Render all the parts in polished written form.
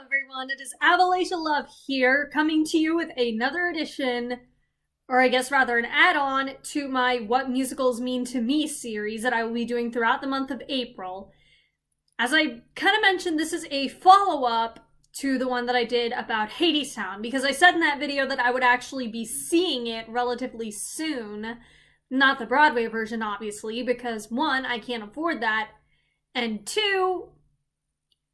everyone, it is Avalacia Love here, coming to you with another edition, or I guess rather an add-on, to my What Musicals Mean to Me series that I will be doing throughout the month of April. As I kind of mentioned, this is a follow-up to the one that I did about Hadestown, because I said in that video that I would actually be seeing it relatively soon. Not the Broadway version, obviously, because one, I can't afford that, and two,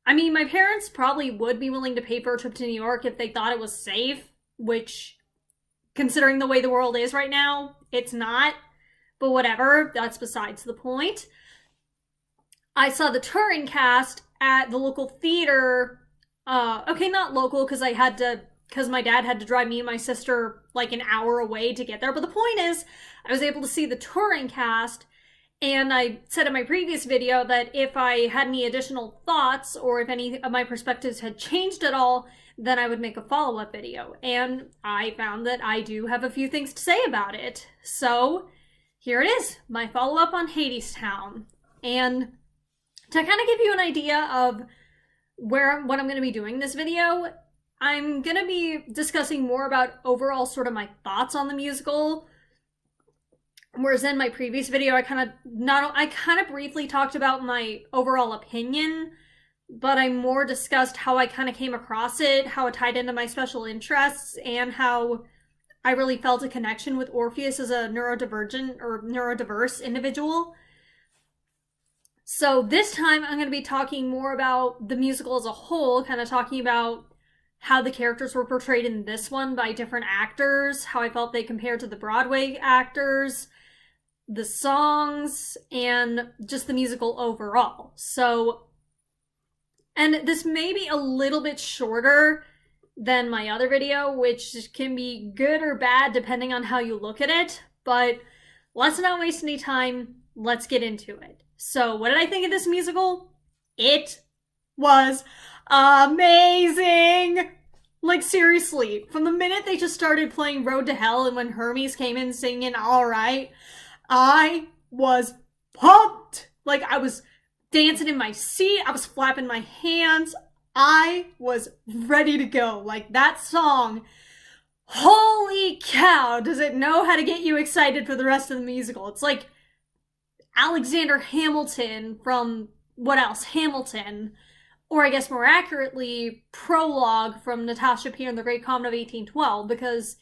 I mean, my parents probably would be willing to pay for a trip to New York if they thought it was safe, which, considering the way the world is right now, it's not. But whatever, that's besides the point. I saw the touring cast at the local theater. Okay, not local, because my dad had to drive me and my sister like an hour away to get there. But the point is, I was able to see the touring cast. And I said in my previous video that if I had any additional thoughts or if any of my perspectives had changed at all, then I would make a follow-up video. And I found that I do have a few things to say about it. So here it is, my follow-up on Hadestown. And to kind of give you an idea of what I'm going to be doing this video, I'm going to be discussing more about overall sort of my thoughts on the musical. Whereas in my previous video, I kind of briefly talked about my overall opinion, but I more discussed how I kind of came across it, how it tied into my special interests, and how I really felt a connection with Orpheus as a neurodivergent or neurodiverse individual. So this time I'm going to be talking more about the musical as a whole, kind of talking about how the characters were portrayed in this one by different actors, how I felt they compared to the Broadway actors, the songs, and just the musical overall. So, and this may be a little bit shorter than my other video, which can be good or bad depending on how you look at it, but let's not waste any time, let's get into it. So, what did I think of this musical? It was amazing! Like, seriously, from the minute they just started playing Road to Hell and when Hermes came in singing Alright, I was pumped! Like, I was dancing in my seat, I was flapping my hands, I was ready to go. Like, that song, holy cow, does it know how to get you excited for the rest of the musical. It's like Alexander Hamilton from, what else? Hamilton. Or I guess more accurately, Prologue from Natasha Peer and the Great Comet of 1812, because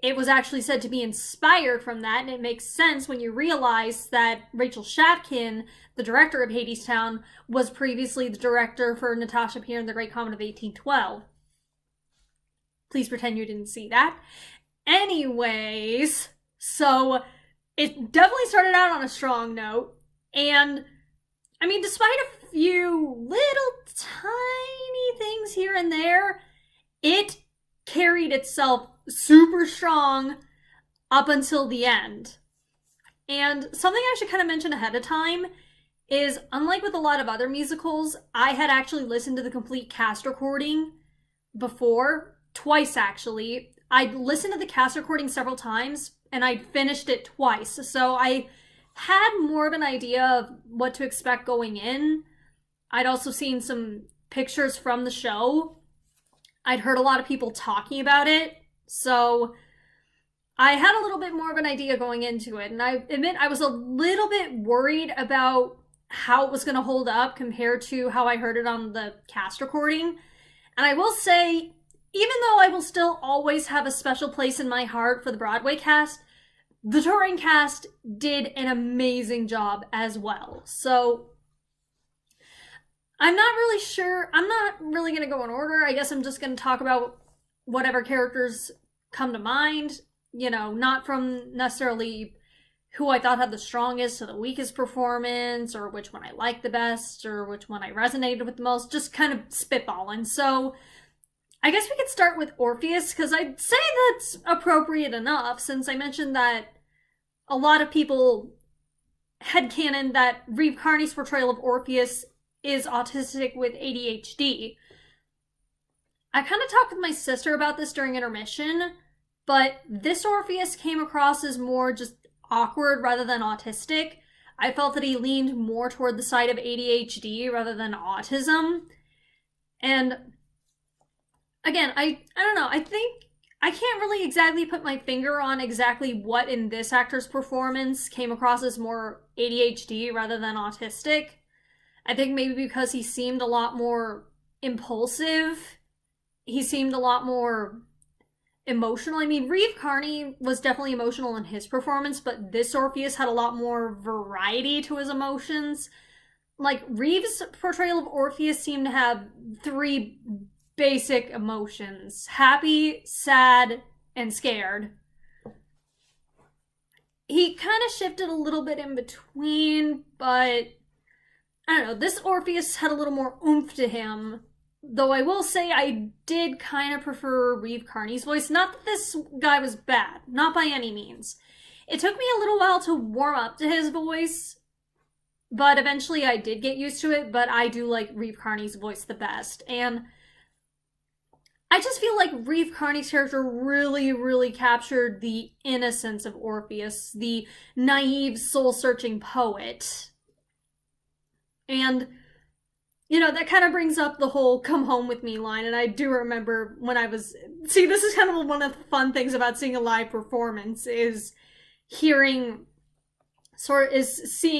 it was actually said to be inspired from that, and it makes sense when you realize that Rachel Chatkin, the director of Hadestown, was previously the director for Natasha Peer and the Great Comet of 1812. Please pretend you didn't see that. Anyways, so it definitely started out on a strong note, and I mean, despite a few little tiny things here and there, it carried itself super strong up until the end. And something I should kind of mention ahead of time is, unlike with a lot of other musicals, I had actually listened to the complete cast recording before, twice actually. I'd listened to the cast recording several times, and I'd finished it twice, so I had more of an idea of what to expect going in. I'd also seen some pictures from the show. I'd heard a lot of people talking about it, so I had a little bit more of an idea going into it, and I admit I was a little bit worried about how it was going to hold up compared to how I heard it on the cast recording. And I will say, even though I will still always have a special place in my heart for the Broadway cast, the touring cast did an amazing job as well. So I'm not really sure. I'm not really going to go in order. I guess I'm just going to talk about whatever characters come to mind. You know, not from necessarily who I thought had the strongest or the weakest performance, or which one I liked the best, or which one I resonated with the most. Just kind of spitballing. So I guess we could start with Orpheus, because I'd say that's appropriate enough, since I mentioned that a lot of people headcanon that Reeve Carney's portrayal of Orpheus is autistic with ADHD. I kind of talked with my sister about this during intermission, but this Orpheus came across as more just awkward rather than autistic. I felt that he leaned more toward the side of ADHD rather than autism. And again, I don't know. I think I can't really exactly put my finger on exactly what in this actor's performance came across as more ADHD rather than autistic. I think maybe because he seemed a lot more impulsive. He seemed a lot more emotional. I mean, Reeve Carney was definitely emotional in his performance, but this Orpheus had a lot more variety to his emotions. Like, Reeve's portrayal of Orpheus seemed to have three basic emotions: happy, sad, and scared. He kind of shifted a little bit in between, but I don't know. This Orpheus had a little more oomph to him. Though I will say I did kind of prefer Reeve Carney's voice. Not that this guy was bad, not by any means. It took me a little while to warm up to his voice, but eventually I did get used to it. But I do like Reeve Carney's voice the best. And I just feel like Reeve Carney's character really, really captured the innocence of Orpheus, the naive, soul-searching poet. And, you know, that kind of brings up the whole "come home with me" line. And I do remember when I was... See, this is kind of one of the fun things about seeing a live performance, is seeing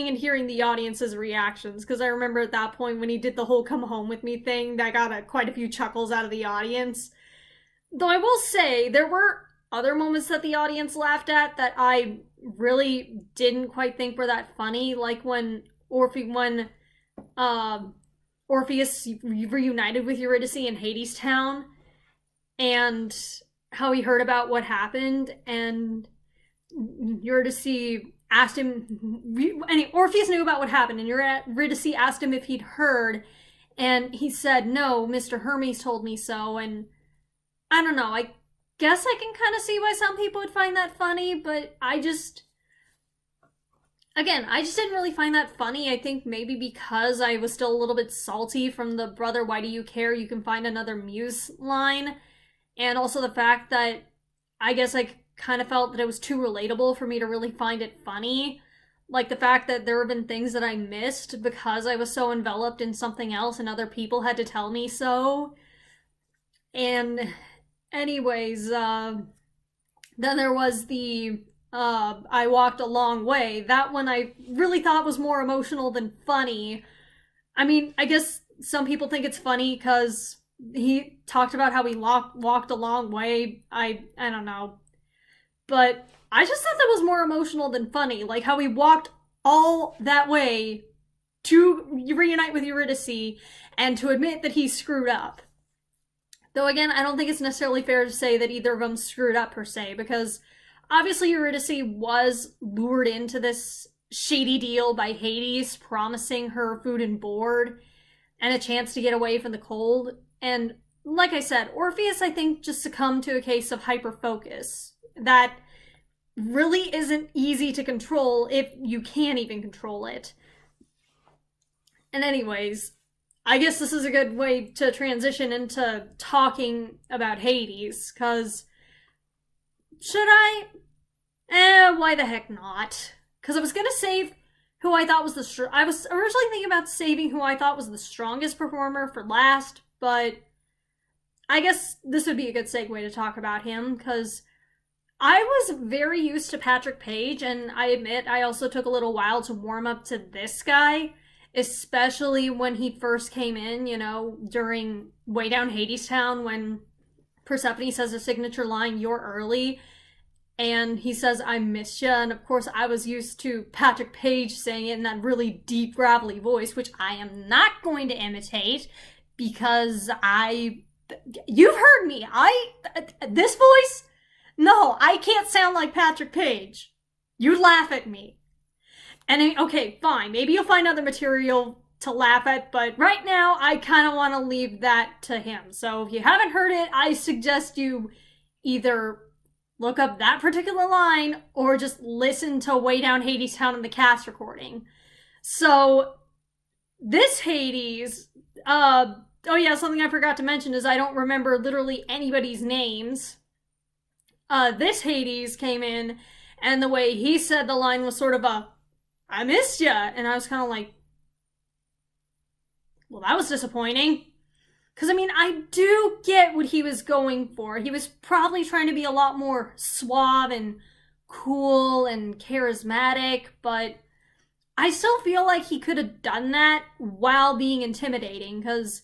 and hearing the audience's reactions. Because I remember at that point when he did the whole "come home with me" thing, that got quite a few chuckles out of the audience. Though I will say, there were other moments that the audience laughed at that I really didn't quite think were that funny. Like when Orpheus reunited with Eurydice in Hadestown, and how he heard about what happened, and Eurydice asked him, and Orpheus knew about what happened, and Eurydice asked him if he'd heard, and he said, "No, Mr. Hermes told me so." And I don't know, I guess I can kind of see why some people would find that funny, but I just didn't really find that funny. I think maybe because I was still a little bit salty from the "brother, why do you care? You can find another muse" line. And also the fact that I guess I kind of felt that it was too relatable for me to really find it funny. Like the fact that there have been things that I missed because I was so enveloped in something else and other people had to tell me so. And anyways, then there was the "I walked a long way." That one I really thought was more emotional than funny. I mean, I guess some people think it's funny because he talked about how he walked a long way. I don't know. But I just thought that was more emotional than funny. Like how he walked all that way to reunite with Eurydice and to admit that he screwed up. Though again, I don't think it's necessarily fair to say that either of them screwed up per se, because obviously Eurydice was lured into this shady deal by Hades, promising her food and board and a chance to get away from the cold. And like I said, Orpheus, I think, just succumbed to a case of hyperfocus that really isn't easy to control if you can even control it. And anyways, I guess this is a good way to transition into talking about Hades, because should I? Why the heck not? Because I was gonna save who I thought was I was originally thinking about saving who I thought was the strongest performer for last, but I guess this would be a good segue to talk about him, because I was very used to Patrick Page, and I admit I also took a little while to warm up to this guy, especially when he first came in, you know, during Way Down Hadestown, when Persephone says a signature line, "You're early," and he says, "I missed ya," and of course I was used to Patrick Page saying it in that really deep, gravelly voice, which I am not going to imitate, because you've heard me, this voice? No, I can't sound like Patrick Page. You'd laugh at me. And okay, fine, maybe you'll find other material to laugh at, but right now I kind of want to leave that to him. So if you haven't heard it, I suggest you either look up that particular line or just listen to Way Down Hadestown in the cast recording. So this Hades, oh yeah, something I forgot to mention is I don't remember literally anybody's names. This Hades came in, and the way he said the line was sort of "I missed ya," and I was kind of like, well, that was disappointing. Because, I mean, I do get what he was going for. He was probably trying to be a lot more suave and cool and charismatic, but I still feel like he could have done that while being intimidating, because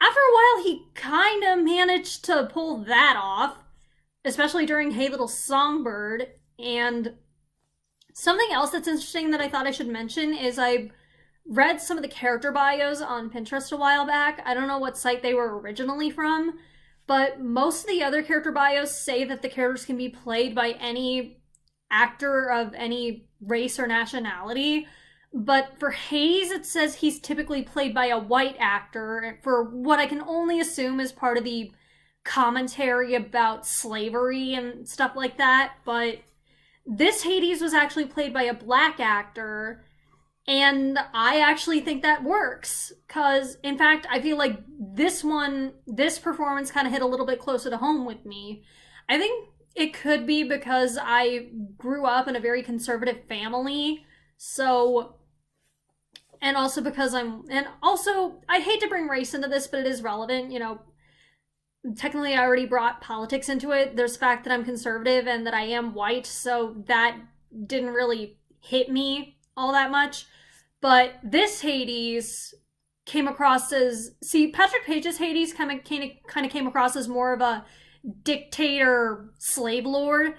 after a while he kind of managed to pull that off, especially during Hey Little Songbird. And something else that's interesting that I thought I should mention is I read some of the character bios on Pinterest a while back. I don't know what site they were originally from, but most of the other character bios say that the characters can be played by any actor of any race or nationality. But for Hades, it says he's typically played by a white actor, for what I can only assume is part of the commentary about slavery and stuff like that. But this Hades was actually played by a black actor, and I actually think that works. Because, in fact, I feel like this performance kind of hit a little bit closer to home with me. I think it could be because I grew up in a very conservative family, so... And also because I hate to bring race into this, but it is relevant, you know. Technically, I already brought politics into it. There's the fact that I'm conservative and that I am white, so that didn't really hit me all that much. But this Hades came across as... See, Patrick Page's Hades kind of came across as more of a dictator slave lord,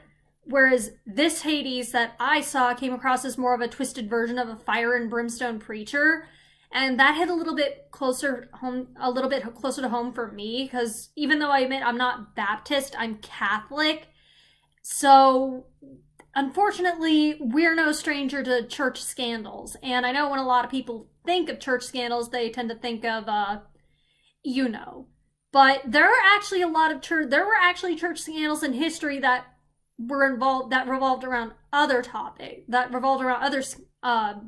whereas this Hades that I saw came across as more of a twisted version of a fire and brimstone preacher. And that hit a little bit closer to home for me, because even though I admit I'm not Baptist, I'm Catholic. So, unfortunately, we're no stranger to church scandals. And I know when a lot of people think of church scandals, they tend to think of, you know. But there were actually church scandals in history that revolved around other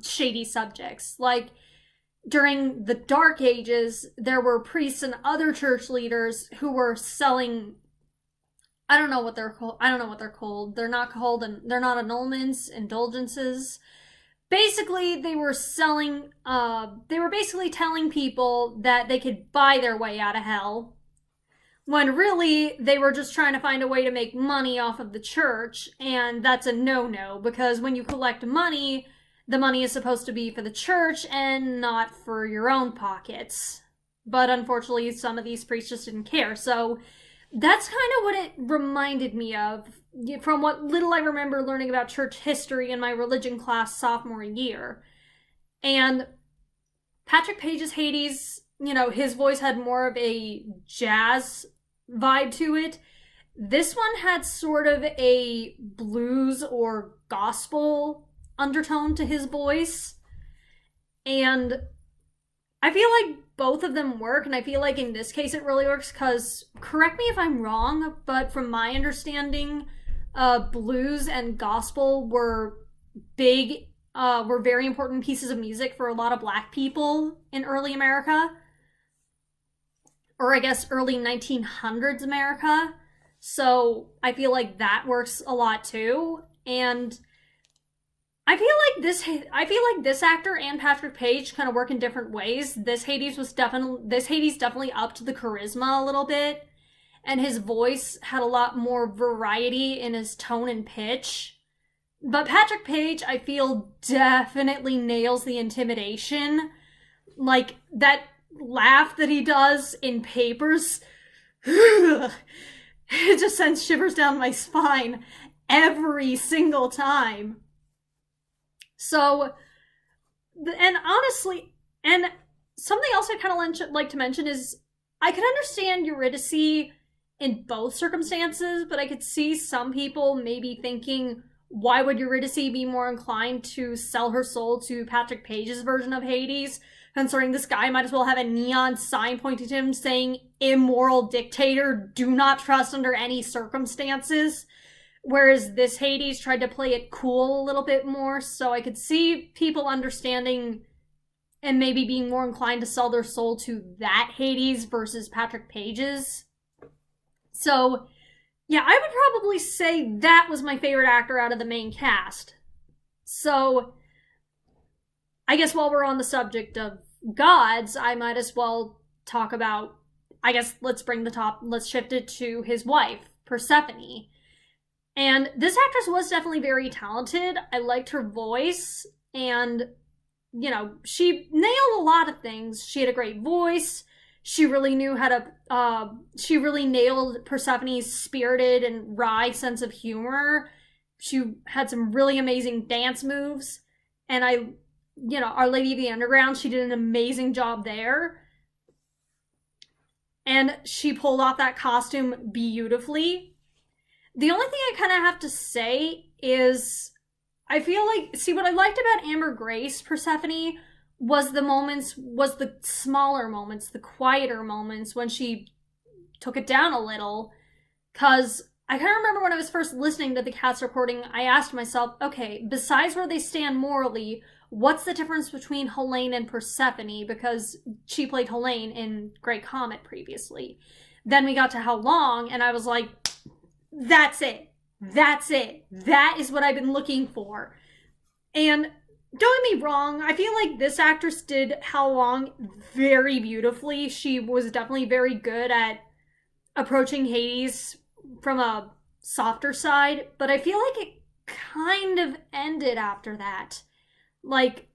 shady subjects. Like, during the Dark Ages, there were priests and other church leaders who were selling... I don't know what they're called. They're not annulments, indulgences. Basically, they were basically telling people that they could buy their way out of hell, when really they were just trying to find a way to make money off of the church, and that's a no-no, because when you collect money, the money is supposed to be for the church and not for your own pockets. But unfortunately, some of these priests just didn't care, so that's kind of what it reminded me of, from what little I remember learning about church history in my religion class sophomore year. And Patrick Page's Hades, you know, his voice had more of a jazz vibe to it. This one had sort of a blues or gospel undertone to his voice. And I feel like both of them work, and I feel like in this case it really works because, correct me if I'm wrong, but from my understanding, blues and gospel were very important pieces of music for a lot of black people in early America. Or I guess early 1900s America. So I feel like that works a lot too. And I feel like this actor and Patrick Page kind of work in different ways. This Hades definitely upped the charisma a little bit, and his voice had a lot more variety in his tone and pitch. But Patrick Page, I feel, definitely nails the intimidation. Like, that laugh that he does in Papers, it just sends shivers down my spine every single time. So, and honestly, and something else I kind of like to mention is, I could understand Eurydice in both circumstances, but I could see some people maybe thinking, why would Eurydice be more inclined to sell her soul to Patrick Page's version of Hades, considering this guy might as well have a neon sign pointing to him saying, immoral dictator, do not trust under any circumstances. Whereas this Hades tried to play it cool a little bit more, so I could see people understanding and maybe being more inclined to sell their soul to that Hades versus Patrick Page's. So, yeah, I would probably say that was my favorite actor out of the main cast. So, I guess while we're on the subject of gods, I might as well talk about I guess let's shift it to his wife, Persephone. And this actress was definitely very talented. I liked her voice, and, she nailed a lot of things. She had a great voice. She really knew how to, she really nailed Persephone's spirited and wry sense of humor. She had some really amazing dance moves. And Our Lady of the Underground, she did an amazing job there. And she pulled off that costume beautifully. The only thing I kind of have to say is, I feel like, what I liked about Amber Grace Persephone was the smaller moments, the quieter moments when she took it down a little. Because I kind of remember when I was first listening to the cast recording, I asked myself, okay, besides where they stand morally, what's the difference between Helene and Persephone? Because she played Helene in Great Comet previously. Then we got to How Long, and I was like, that's it. That's it. That is what I've been looking for. And don't get me wrong, I feel like this actress did How Long very beautifully. She was definitely very good at approaching Hades from a softer side, but I feel like it kind of ended after that. Like,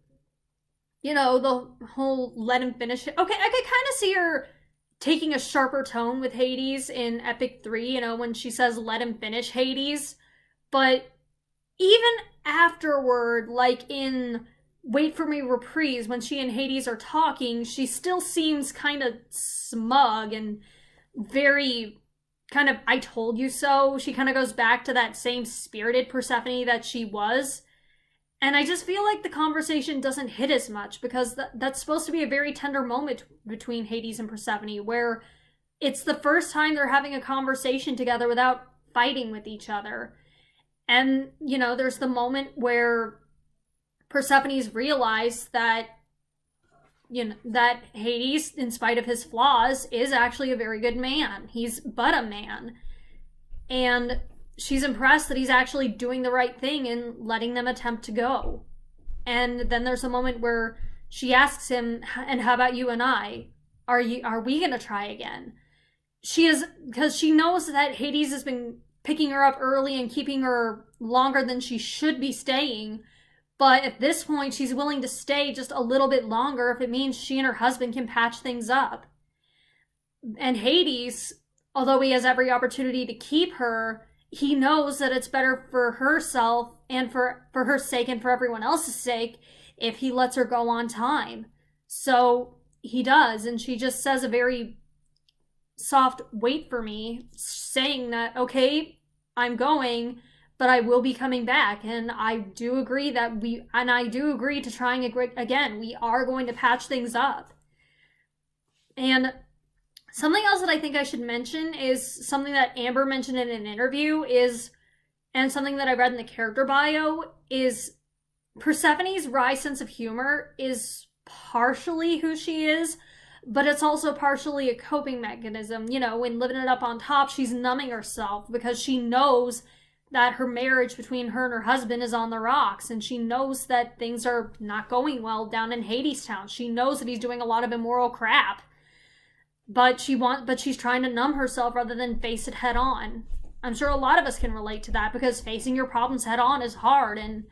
the whole let him finish it. Okay, I could kind of see her taking a sharper tone with Hades in Epic 3, when she says let him finish Hades. But even afterward, like in Wait for Me Reprise, when she and Hades are talking, she still seems kind of smug and very kind of I told you so. She kind of goes back to that same spirited Persephone that she was. And I just feel like the conversation doesn't hit as much because that's supposed to be a very tender moment between Hades and Persephone, where it's the first time they're having a conversation together without fighting with each other. And, there's the moment where Persephone's realized that, that Hades, in spite of his flaws, is actually a very good man. He's but a man. And she's impressed that he's actually doing the right thing and letting them attempt to go. And then there's a moment where she asks him, and how about you and I? Are we going to try again? Because she knows that Hades has been picking her up early and keeping her longer than she should be staying. But at this point, she's willing to stay just a little bit longer if it means she and her husband can patch things up. And Hades, although he has every opportunity to keep her, he knows that it's better for herself and for her sake and for everyone else's sake if he lets her go on time. So he does, and she just says a very soft wait for me, saying that, okay, I'm going, but I will be coming back. And I do agree to trying again. We are going to patch things up. And something else that I think I should mention is something that Amber mentioned in an interview and something that I read in the character bio, is Persephone's wry sense of humor is partially who she is, but it's also partially a coping mechanism. When living it up on top, she's numbing herself because she knows that her marriage between her and her husband is on the rocks, and she knows that things are not going well down in Hadestown. She knows that he's doing a lot of immoral crap. But she's trying to numb herself rather than face it head on. I'm sure a lot of us can relate to that because facing your problems head on is hard, and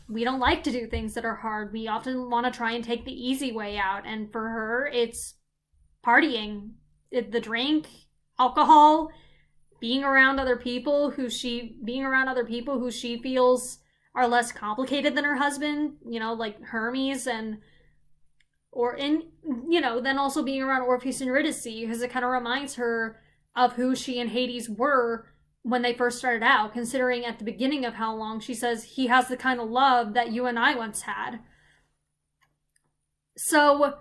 we don't like to do things that are hard. We often want to try and take the easy way out, and for her, it's partying, the drink, alcohol, being around other people who she feels are less complicated than her husband, like Hermes then also being around Orpheus and Eurydice, because it kind of reminds her of who she and Hades were when they first started out, considering at the beginning of How Long, she says, he has the kind of love that you and I once had. So,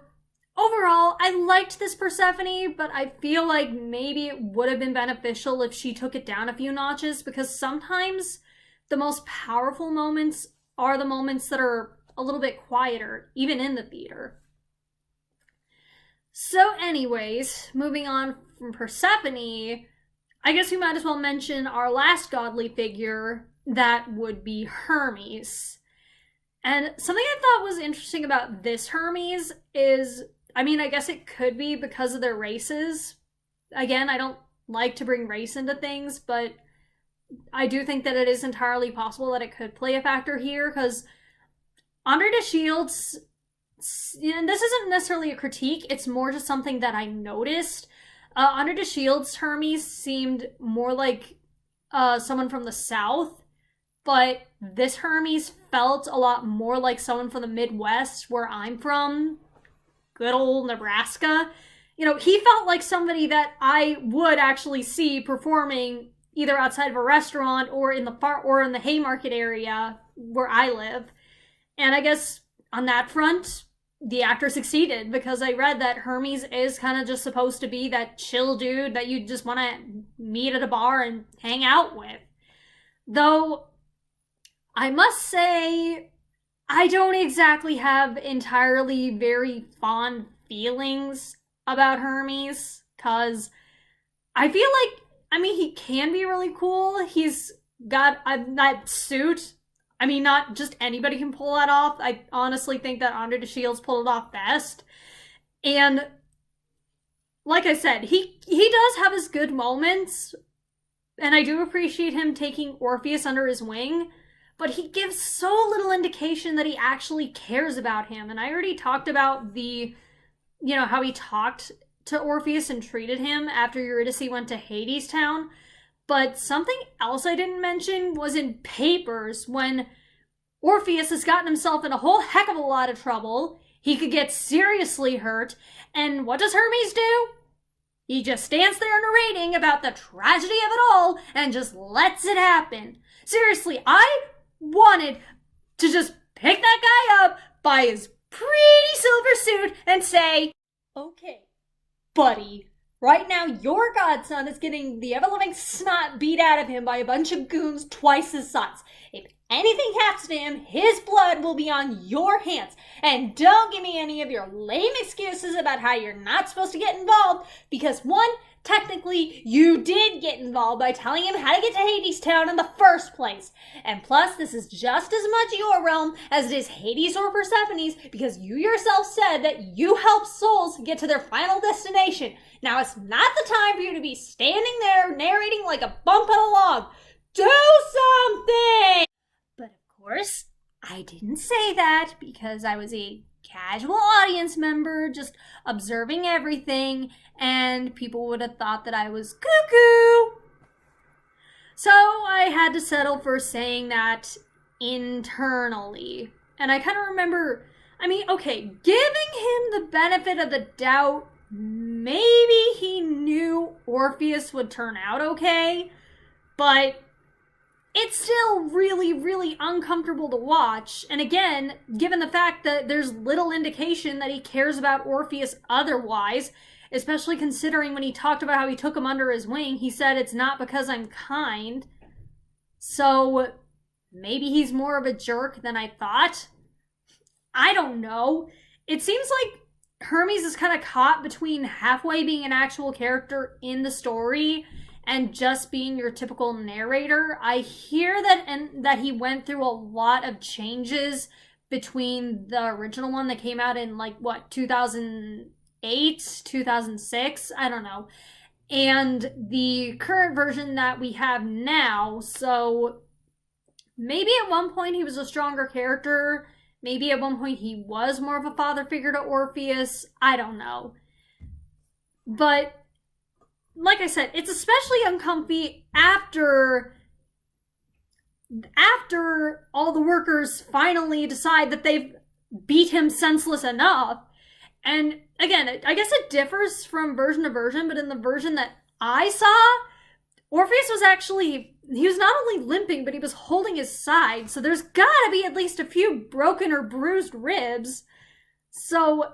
overall, I liked this Persephone, but I feel like maybe it would have been beneficial if she took it down a few notches, because sometimes the most powerful moments are the moments that are a little bit quieter, even in the theater. So anyways, moving on from Persephone, I guess we might as well mention our last godly figure, that would be Hermes. And something I thought was interesting about this Hermes is, I guess it could be because of their races, again, I don't like to bring race into things, but I do think that it is entirely possible that it could play a factor here, because Under the Shields, and this isn't necessarily a critique, it's more just something that I noticed. Under the Shields, Hermes seemed more like someone from the South, but this Hermes felt a lot more like someone from the Midwest, where I'm from, good old Nebraska. You know, he felt like somebody that I would actually see performing either outside of a restaurant or in the Haymarket area where I live. And I guess on that front, the actor succeeded, because I read that Hermes is kind of just supposed to be that chill dude that you just want to meet at a bar and hang out with. Though, I must say, I don't exactly have entirely very fond feelings about Hermes, because I feel like, I mean, he can be really cool. He's got that suit. I mean, not just anybody can pull that off. I honestly think that Under the Shields pulled it off best. And like I said, he does have his good moments, and I do appreciate him taking Orpheus under his wing, but he gives so little indication that he actually cares about him. And I already talked about how he talked to Orpheus and treated him after Eurydice went to Hadestown. But something else I didn't mention was in Papers, when Orpheus has gotten himself in a whole heck of a lot of trouble. He could get seriously hurt, and what does Hermes do? He just stands there narrating about the tragedy of it all and just lets it happen. Seriously, I wanted to just pick that guy up by his pretty silver suit and say, "Okay, buddy, right now your godson is getting the ever-living snot beat out of him by a bunch of goons twice his size. If anything happens to him, his blood will be on your hands. And don't give me any of your lame excuses about how you're not supposed to get involved, because one, technically, you did get involved by telling him how to get to Hadestown in the first place. And plus, this is just as much your realm as it is Hades or Persephone's, because you yourself said that you help souls get to their final destination. Now it's not the time for you to be standing there narrating like a bump on a log. Do something!" But of course, I didn't say that, because I was a casual audience member just observing everything, and people would have thought that I was cuckoo. So I had to settle for saying that internally. And I kind of remember, I mean, okay, giving him the benefit of the doubt, maybe he knew Orpheus would turn out okay, but it's still really, really uncomfortable to watch. And again, given the fact that there's little indication that he cares about Orpheus otherwise, especially considering when he talked about how he took him under his wing, he said, "It's not because I'm kind." So maybe he's more of a jerk than I thought. I don't know. It seems like Hermes is kind of caught between halfway being an actual character in the story and just being your typical narrator. I hear that he went through a lot of changes between the original one that came out in 2008, 2006, I don't know, and the current version that we have now. So maybe at one point he was a stronger character. Maybe at one point he was more of a father figure to Orpheus. I don't know. But like I said, it's especially uncomfy after all the workers finally decide that they've beat him senseless enough. And again, I guess it differs from version to version, but in the version that I saw, Orpheus was he was not only limping, but he was holding his side, so there's gotta be at least a few broken or bruised ribs. So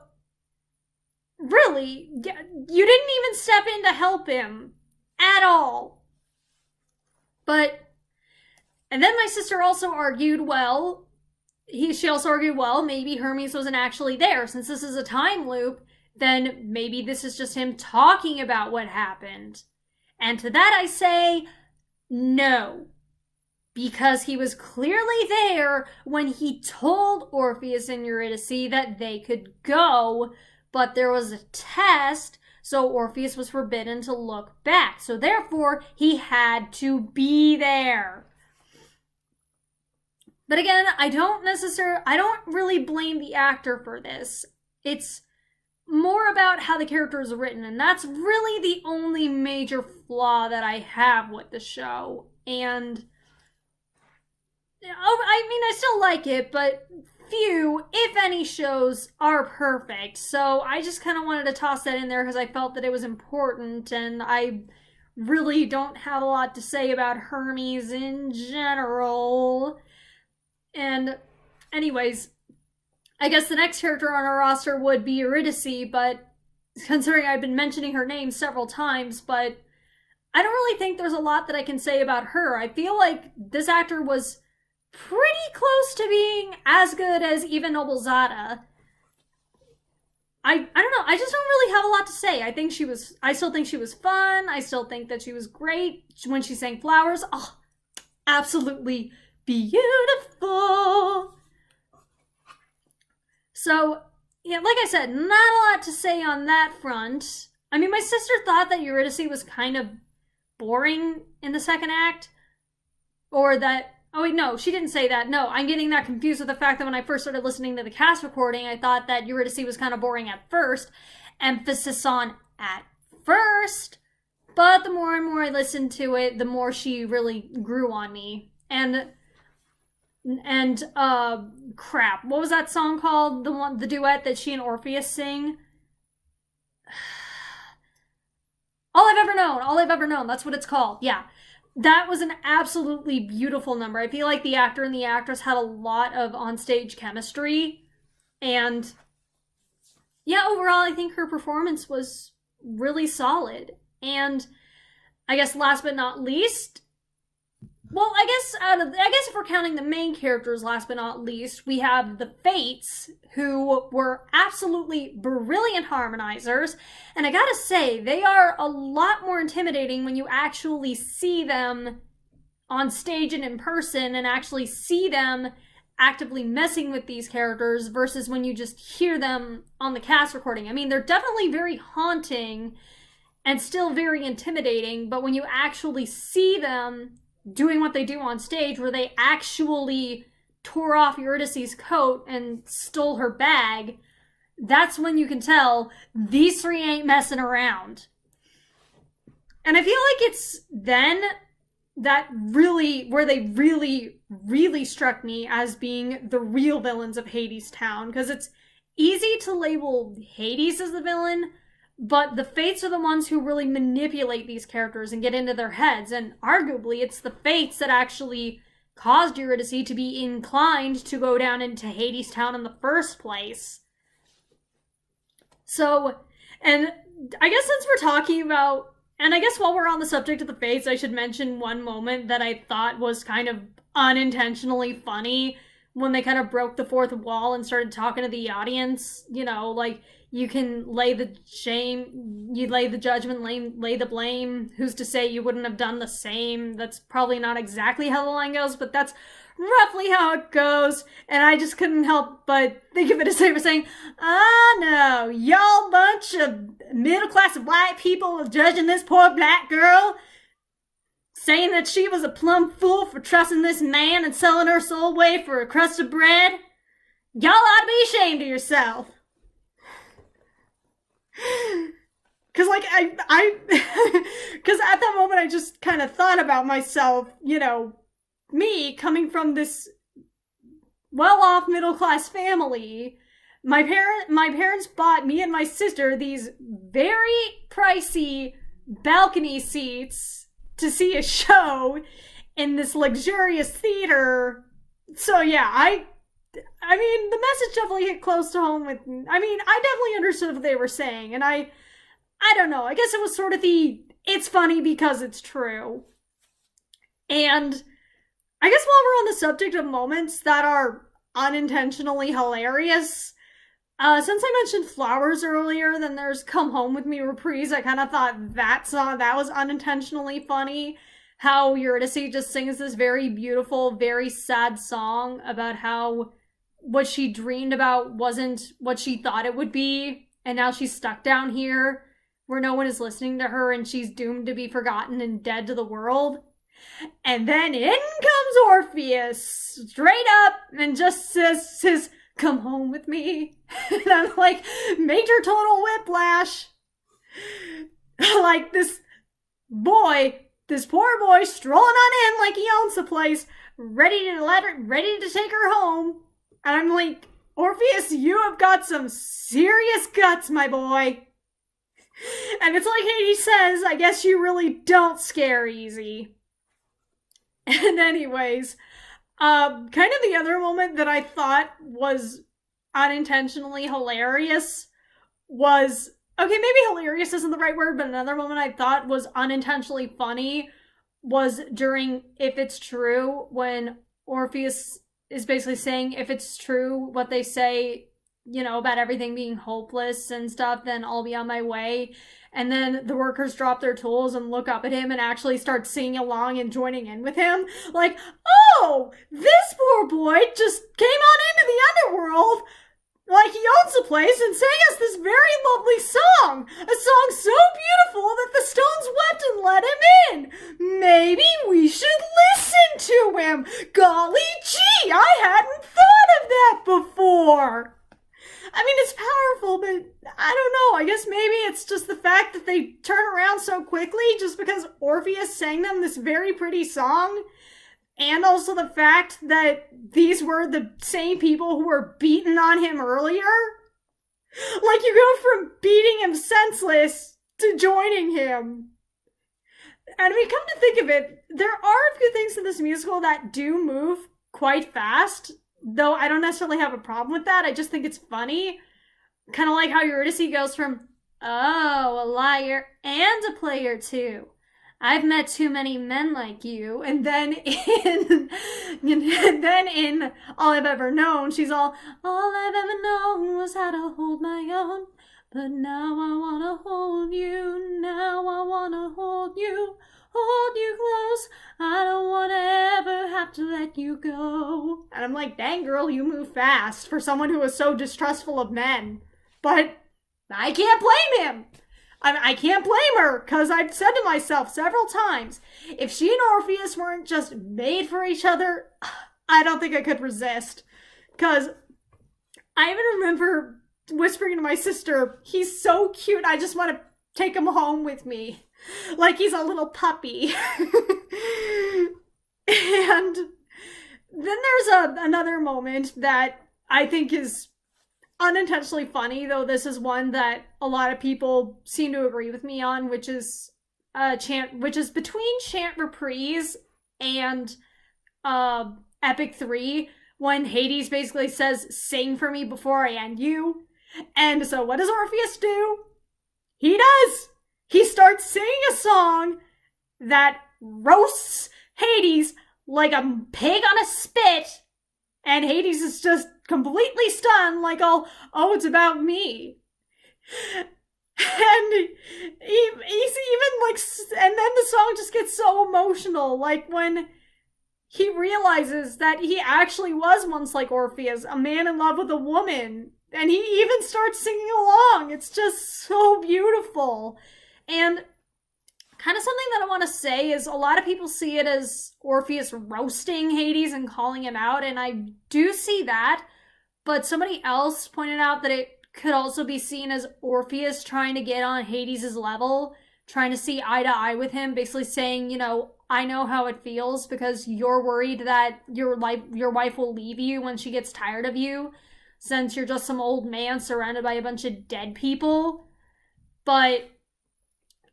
really, you didn't even step in to help him at all. And then my sister also argued, she also argued, maybe Hermes wasn't actually there. Since this is a time loop, then maybe this is just him talking about what happened. And to that I say, no. Because he was clearly there when he told Orpheus and Eurydice that they could go, but there was a test, so Orpheus was forbidden to look back. So therefore, he had to be there. But again, I don't really blame the actor for this. It's more about how the character is written, and that's really the only major flaw that I have with the show. And I still like it, but few, if any, shows are perfect. So I just kind of wanted to toss that in there because I felt that it was important, and I really don't have a lot to say about Hermes in general. And anyways, I guess the next character on our roster would be Eurydice, but considering I've been mentioning her name several times, but I don't really think there's a lot that I can say about her. I feel like this actor was pretty close to being as good as Eva Noblezada. I don't know, I just don't really have a lot to say. I still think she was fun. I still think that she was great when she sang Flowers. Oh, absolutely beautiful. So, yeah, like I said, not a lot to say on that front. I mean, my sister thought that Eurydice was kind of boring in the second act. Or that, oh wait, no, she didn't say that. No, I'm getting that confused with the fact that when I first started listening to the cast recording, I thought that Eurydice was kind of boring at first. Emphasis on at first. But the more and more I listened to it, the more she really grew on me. And crap, what was that song called? The duet that she and Orpheus sing? All I've Ever Known, that's what it's called. Yeah. That was an absolutely beautiful number. I feel like the actor and the actress had a lot of onstage chemistry. And yeah, overall, I think her performance was really solid. And I guess last but not least, well, I guess if we're counting the main characters last but not least, we have the Fates, who were absolutely brilliant harmonizers. And I gotta say, they are a lot more intimidating when you actually see them on stage and in person and actually see them actively messing with these characters versus when you just hear them on the cast recording. I mean, they're definitely very haunting and still very intimidating, but when you actually see them doing what they do on stage, where they actually tore off Eurydice's coat and stole her bag, that's when you can tell these three ain't messing around. And I feel like it's then that really, where they really struck me as being the real villains of Hadestown, because it's easy to label Hades as the villain, but the Fates are the ones who really manipulate these characters and get into their heads, and arguably it's the Fates that actually caused Eurydice to be inclined to go down into Hadestown in the first place. So, and I guess since we're talking about, and I guess while we're on the subject of the Fates, I should mention one moment that I thought was kind of unintentionally funny when they kind of broke the fourth wall and started talking to the audience. You know, like, you can lay the shame, you lay the judgment, lay the blame. Who's to say you wouldn't have done the same? That's probably not exactly how the line goes, but that's roughly how it goes. And I just couldn't help but think of it as they were saying, no, y'all bunch of middle-class white people judging this poor black girl, saying that she was a plumb fool for trusting this man and selling her soul away for a crust of bread. Y'all ought to be ashamed of yourself. Because, like, because at that moment I just kind of thought about myself, you know, me coming from this well-off middle-class family. My parents bought me and my sister these very pricey balcony seats to see a show in this luxurious theater. So yeah, I mean, the message definitely hit close to home with, I mean, I definitely understood what they were saying, and I don't know, I guess it was sort of it's funny because it's true. And I guess while we're on the subject of moments that are unintentionally hilarious, since I mentioned Flowers earlier, then there's Come Home With Me Reprise. I kind of thought that was unintentionally funny. How Eurydice just sings this very beautiful, very sad song about how what she dreamed about wasn't what she thought it would be, and now she's stuck down here where no one is listening to her and she's doomed to be forgotten and dead to the world. And then in comes Orpheus, straight up, and just says, come home with me. And I'm like, major total whiplash. Like this poor boy strolling on in like he owns the place, ready to take her home. And I'm like, Orpheus, you have got some serious guts, my boy. And it's like Hades says, I guess you really don't scare easy. And anyways, kind of the other moment that I thought was unintentionally hilarious was, okay, maybe hilarious isn't the right word, but another moment I thought was unintentionally funny was during If It's True, when Orpheus is basically saying, if it's true what they say, you know, about everything being hopeless and stuff, then I'll be on my way. And then the workers drop their tools and look up at him and actually start singing along and joining in with him. Like, oh, this poor boy just came on into the underworld like he owns the place and sang us this very lovely song. A song so beautiful that the stones wept and let him in. Maybe we should listen to him. Golly gee, I hadn't thought of that before. I mean, it's powerful, but I don't know. I guess maybe it's just the fact that they turn around so quickly just because Orpheus sang them this very pretty song. And also the fact that these were the same people who were beating on him earlier. Like, you go from beating him senseless to joining him. And I mean, come to think of it, there are a few things in this musical that do move quite fast. Though I don't necessarily have a problem with that. I just think it's funny. Kind of like how Eurydice goes from, oh, a liar and a player too. I've met too many men like you. And then in All I've Ever Known, she's all I've ever known was how to hold my own. But now I wanna hold you. Now I wanna hold you close. I don't want to ever have to let you go. And I'm like, dang girl, you move fast for someone who is so distrustful of men. But I can't blame him. I can't blame her, because I've said to myself several times, if she and Orpheus weren't just made for each other, I don't think I could resist. Because I even remember whispering to my sister, he's so cute, I just want to take him home with me. Like he's a little puppy. And then there's another moment that I think is unintentionally funny, though this is one that a lot of people seem to agree with me on, which is between Chant Reprise and Epic 3, when Hades basically says, sing for me before I end you. And so what does Orpheus do? He does! He starts singing a song that roasts Hades like a pig on a spit, and Hades is just completely stunned, like, oh, it's about me. And he's even like, and then the song just gets so emotional, like when he realizes that he actually was once like Orpheus, a man in love with a woman, and he even starts singing along. It's just so beautiful. And kind of something that I want to say is a lot of people see it as Orpheus roasting Hades and calling him out, and I do see that, but somebody else pointed out that it could also be seen as Orpheus trying to get on Hades' level, trying to see eye to eye with him, basically saying, you know, I know how it feels because you're worried that your wife will leave you when she gets tired of you, since you're just some old man surrounded by a bunch of dead people.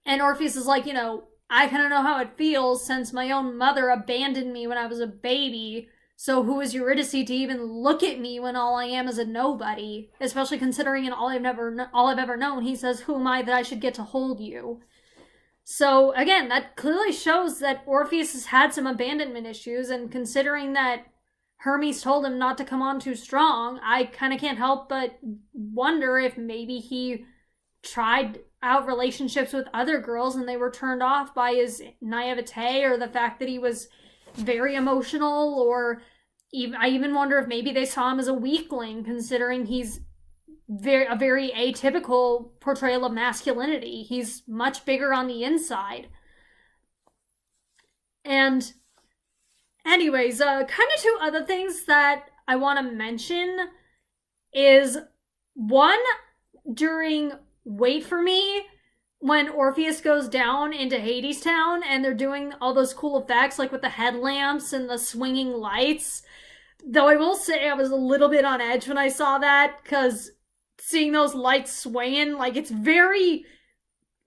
And Orpheus is like, you know, I kind of know how it feels since my own mother abandoned me when I was a baby. So who is Eurydice to even look at me when all I am is a nobody? Especially considering in All I've Ever Known, he says, who am I that I should get to hold you? So again, that clearly shows that Orpheus has had some abandonment issues, and considering that Hermes told him not to come on too strong, I kind of can't help but wonder if maybe he tried out relationships with other girls and they were turned off by his naivete or the fact that he was very emotional, or I even wonder if maybe they saw him as a weakling, considering he's a very atypical portrayal of masculinity. He's much bigger on the inside. And anyways, kind of two other things that I want to mention is one, during Wait For Me, when Orpheus goes down into Hadestown and they're doing all those cool effects, like with the headlamps and the swinging lights. Though I will say I was a little bit on edge when I saw that, because seeing those lights swinging, like, it's very,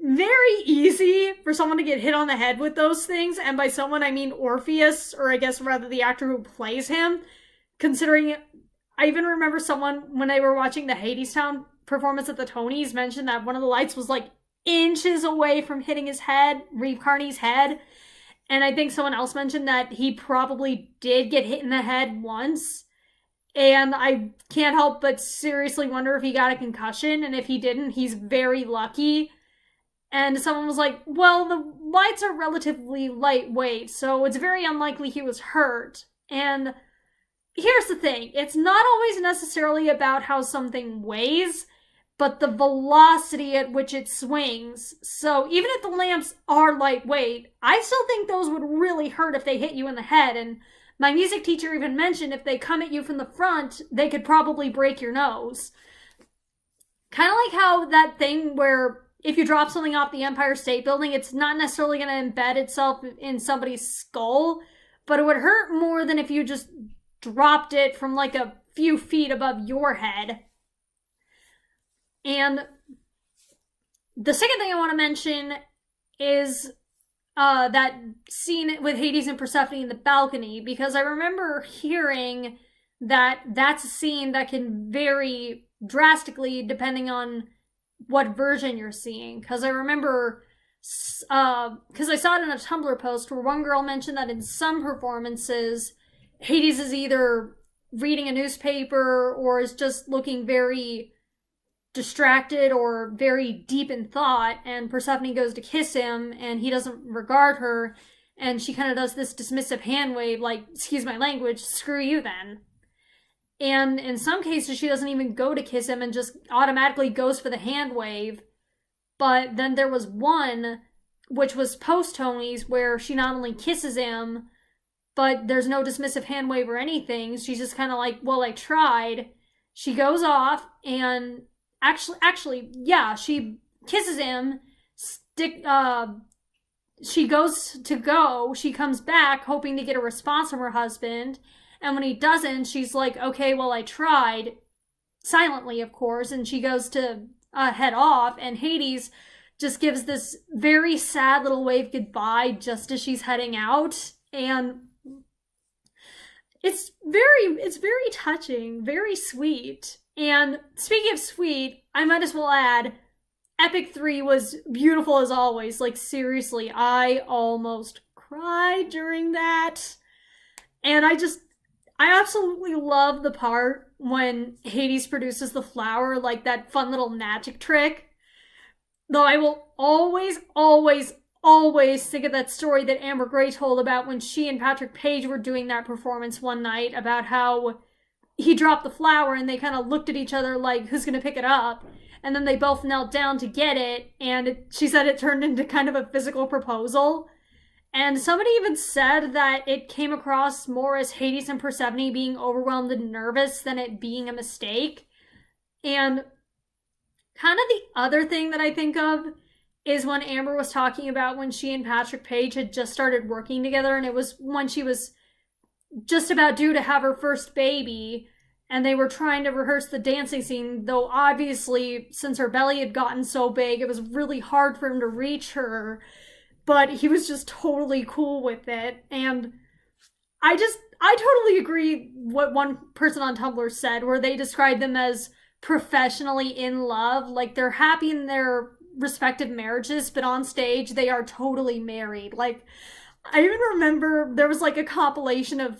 very easy for someone to get hit on the head with those things. And by someone, I mean Orpheus, or I guess rather the actor who plays him, considering I even remember someone, when they were watching the Hadestown performance at the Tonys, mentioned that one of the lights was like inches away from hitting his head, Reeve Carney's head. And I think someone else mentioned that he probably did get hit in the head once. And I can't help but seriously wonder if he got a concussion. And if he didn't, he's very lucky. And someone was like, well, the lights are relatively lightweight, so it's very unlikely he was hurt. And here's the thing. It's not always necessarily about how something weighs, but the velocity at which it swings. So even if the lamps are lightweight, I still think those would really hurt if they hit you in the head. And my music teacher even mentioned if they come at you from the front, they could probably break your nose. Kind of like how that thing where if you drop something off the Empire State Building, it's not necessarily going to embed itself in somebody's skull, but it would hurt more than if you just dropped it from like a few feet above your head. And the second thing I want to mention is that scene with Hades and Persephone in the balcony, because I remember hearing that that's a scene that can vary drastically depending on what version you're seeing. Because I remember, because I saw it in a Tumblr post where one girl mentioned that in some performances, Hades is either reading a newspaper or is just looking very distracted or very deep in thought, and Persephone goes to kiss him and he doesn't regard her, and she kind of does this dismissive hand wave like, excuse my language, screw you then. And in some cases she doesn't even go to kiss him and just automatically goes for the hand wave. But then there was one, which was post-Tonys, where she not only kisses him, but there's no dismissive hand wave or anything. She's just kind of like, well, I tried. She goes off and Actually, yeah, she kisses him, she goes to go, she comes back hoping to get a response from her husband, and when he doesn't, she's like, okay, well, I tried, silently, of course, and she goes to head off, and Hades just gives this very sad little wave goodbye just as she's heading out, and it's very touching, very sweet. And speaking of sweet, I might as well add, Epic 3 was beautiful as always. Like, seriously, I almost cried during that. And I absolutely love the part when Hades produces the flower, like that fun little magic trick. Though I will always, always, always think of that story that Amber Gray told about when she and Patrick Page were doing that performance one night, about how he dropped the flower and they kind of looked at each other like, who's going to pick it up? And then they both knelt down to get it, and she said it turned into kind of a physical proposal. And somebody even said that it came across more as Hades and Persephone being overwhelmed and nervous than it being a mistake. And kind of the other thing that I think of is when Amber was talking about when she and Patrick Page had just started working together, and it was when she was just about due to have her first baby, and they were trying to rehearse the dancing scene, though obviously, since her belly had gotten so big, it was really hard for him to reach her, but he was just totally cool with it. And I totally agree what one person on Tumblr said, where they described them as professionally in love, like they're happy in their respective marriages, but on stage they are totally married. Like, I even remember there was like a compilation of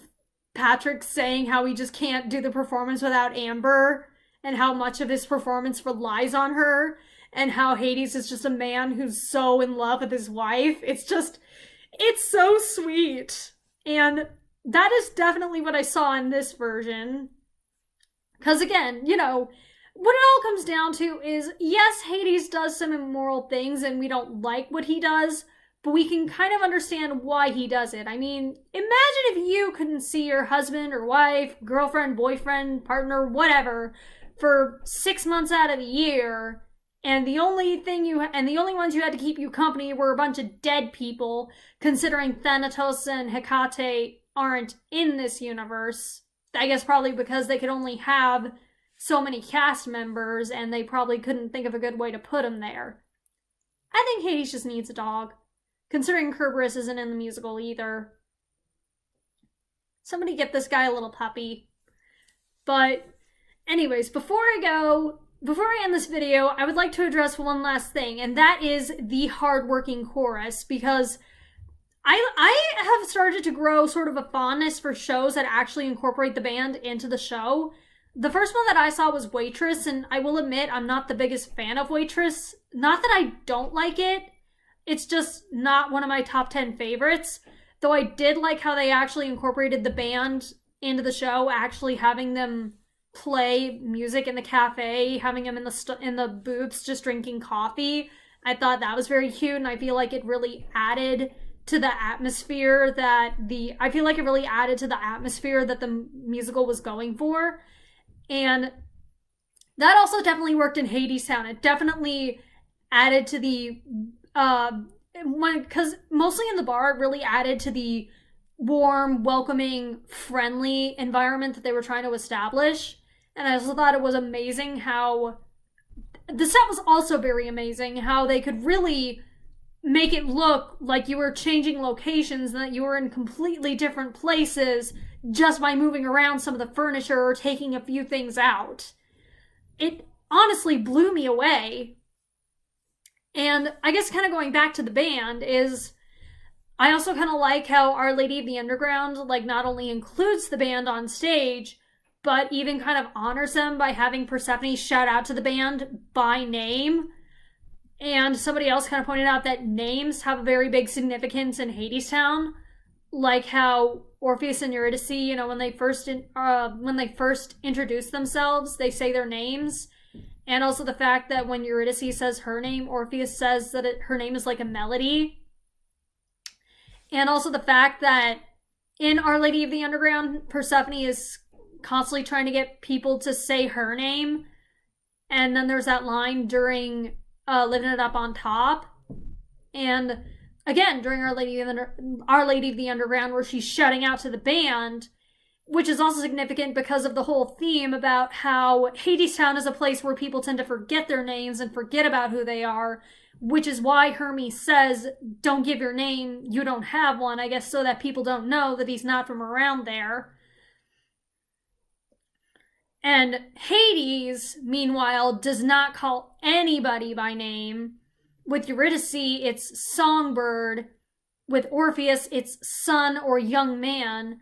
Patrick saying how he just can't do the performance without Amber, and how much of his performance relies on her, and how Hades is just a man who's so in love with his wife. It's so sweet. And that is definitely what I saw in this version. Because again, what it all comes down to is, yes, Hades does some immoral things and we don't like what he does, but we can kind of understand why he does it. I mean, imagine if you couldn't see your husband or wife, girlfriend, boyfriend, partner, whatever, for 6 months out of the year, and the only ones you had to keep you company were a bunch of dead people, considering Thanatos and Hecate aren't in this universe. I guess probably because they could only have so many cast members, and they probably couldn't think of a good way to put them there. I think Hades just needs a dog, considering Kerberos isn't in the musical either. Somebody get this guy a little puppy. But anyways, before I end this video, I would like to address one last thing, and that is the hardworking chorus, because I have started to grow sort of a fondness for shows that actually incorporate the band into the show. The first one that I saw was Waitress, and I will admit I'm not the biggest fan of Waitress. Not that I don't like it, it's just not one of my top 10 favorites. Though I did like how they actually incorporated the band into the show, actually having them play music in the cafe, having them in the booths just drinking coffee. I thought that was very cute, and I feel like it really added to the atmosphere that the musical was going for. And that also definitely worked in Hadestown. It definitely added to the because mostly in the bar, it really added to the warm, welcoming, friendly environment that they were trying to establish. And I also thought it was amazing how the set was also very amazing, how they could really make it look like you were changing locations and that you were in completely different places just by moving around some of the furniture or taking a few things out. It honestly blew me away. And I guess kind of going back to the band is, I also kind of like how Our Lady of the Underground not only includes the band on stage, but even kind of honors them by having Persephone shout out to the band by name. And somebody else kind of pointed out that names have a very big significance in Hadestown, like how Orpheus and Eurydice, when they first introduce themselves, they say their names. And also the fact that when Eurydice says her name, Orpheus says that her name is like a melody. And also the fact that in Our Lady of the Underground, Persephone is constantly trying to get people to say her name. And then there's that line during Living It Up on Top. And again, during Our Lady of the Underground, where she's shouting out to the band, which is also significant because of the whole theme about how Hadestown is a place where people tend to forget their names and forget about who they are, which is why Hermes says, don't give your name, you don't have one, I guess so that people don't know that he's not from around there. And Hades, meanwhile, does not call anybody by name. With Eurydice, it's songbird. With Orpheus, it's son or young man.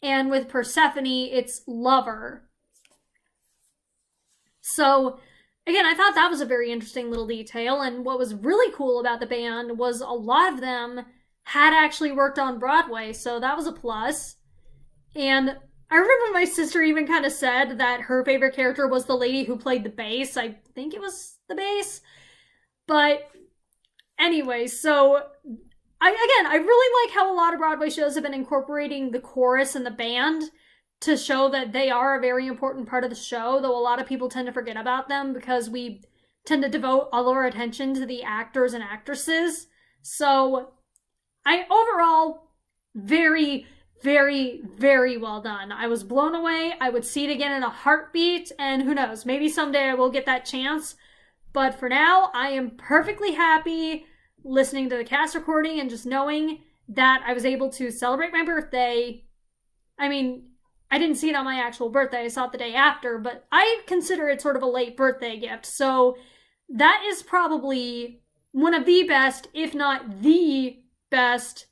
And with Persephone, it's lover. So, again, I thought that was a very interesting little detail. And what was really cool about the band was a lot of them had actually worked on Broadway. So that was a plus. And I remember my sister even kind of said that her favorite character was the lady who played the bass. I think it was the bass. But anyway, so I really like how a lot of Broadway shows have been incorporating the chorus and the band to show that they are a very important part of the show, though a lot of people tend to forget about them because we tend to devote all of our attention to the actors and actresses. So overall, very, very, very well done. I was blown away. I would see it again in a heartbeat, and who knows, maybe someday I will get that chance. But for now, I am perfectly happy listening to the cast recording and just knowing that I was able to celebrate my birthday. I mean, I didn't see it on my actual birthday. I saw it the day after, but I consider it sort of a late birthday gift. So that is probably one of the best, if not the best,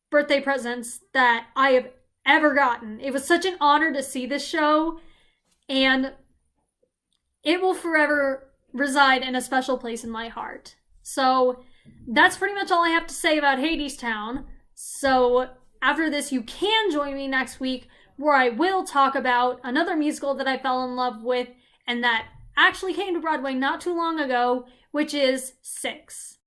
birthday presents that I have ever gotten. It was such an honor to see this show, and it will forever reside in a special place in my heart. So that's pretty much all I have to say about Hadestown. So after this, you can join me next week where I will talk about another musical that I fell in love with and that actually came to Broadway not too long ago, which is Six.